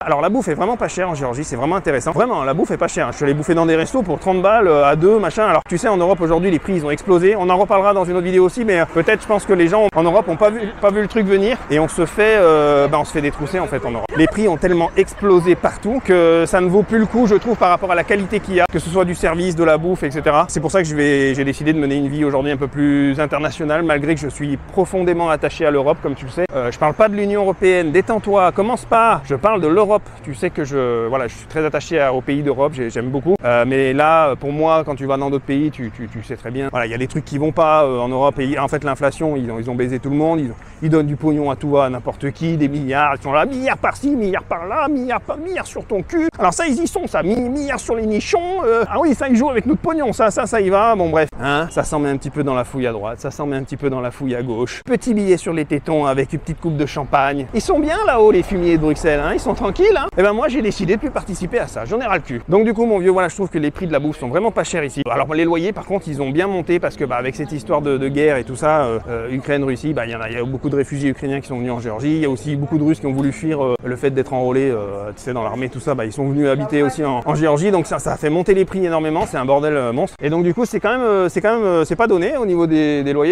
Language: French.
Alors la bouffe est vraiment pas chère en Géorgie, c'est vraiment intéressant. Vraiment, la bouffe est pas chère. Je suis allé bouffer dans des restos pour 30 balles à deux, machin. Alors tu sais, en Europe aujourd'hui, les prix ils ont explosé. On en reparlera dans une autre vidéo aussi, mais peut-être je pense que les gens en Europe ont pas vu le truc venir et on se fait détrousser en fait en Europe. Les prix ont tellement explosé partout que ça ne vaut plus le coup, je trouve, par rapport à la qualité qu'il y a, que ce soit du service, de la bouffe, etc. C'est pour ça que j'ai décidé de mener une vie aujourd'hui un peu plus internationale, malgré que je suis profondément attaché à l'Europe, comme tu le sais. Je parle pas de l'Union européenne, détends-toi, commence pas. Je parle de l'Europe. Tu sais que je suis très attaché aux pays d'Europe, j'aime beaucoup. Mais là, pour moi, quand tu vas dans d'autres pays, tu sais très bien. Voilà, il y a des trucs qui vont pas en Europe. Et en fait, l'inflation, ils ont baisé tout le monde. Ils donnent du pognon à tout va, à n'importe qui, des milliards. Ils sont là, milliards par-ci, milliards par-là, milliards sur ton cul. Alors ça, ils y sont, ça, milliards sur les nichons. Ah oui, ça, ils jouent avec notre pognon, ça y va. Bon, bref. Hein, ça s'en met un petit peu dans la fouille à droite, ça s'en met un petit peu dans la fouille à gauche. Petit billet sur les tétons avec une petite coupe de champagne. Ils sont bien là-haut, les fumiers de Bruxelles, hein, ils sont tranquilles. Hein. Et ben moi, j'ai décidé de plus participer à ça, j'en ai ras le cul. Donc du coup, mon vieux, voilà, je trouve que les prix de la bouffe sont vraiment pas chers ici. Alors les loyers, par contre, ils ont bien monté parce que avec cette histoire de guerre et tout ça, Ukraine, Russie, il y a beaucoup de réfugiés ukrainiens qui sont venus en Géorgie. Il y a aussi beaucoup de Russes qui ont voulu fuir le fait d'être enrôlés, tu sais, dans l'armée, tout ça. Ils sont venus habiter aussi en Géorgie, donc ça a fait monter les prix énormément. C'est un bordel monstre. Et donc du coup, c'est pas donné au niveau des loyers.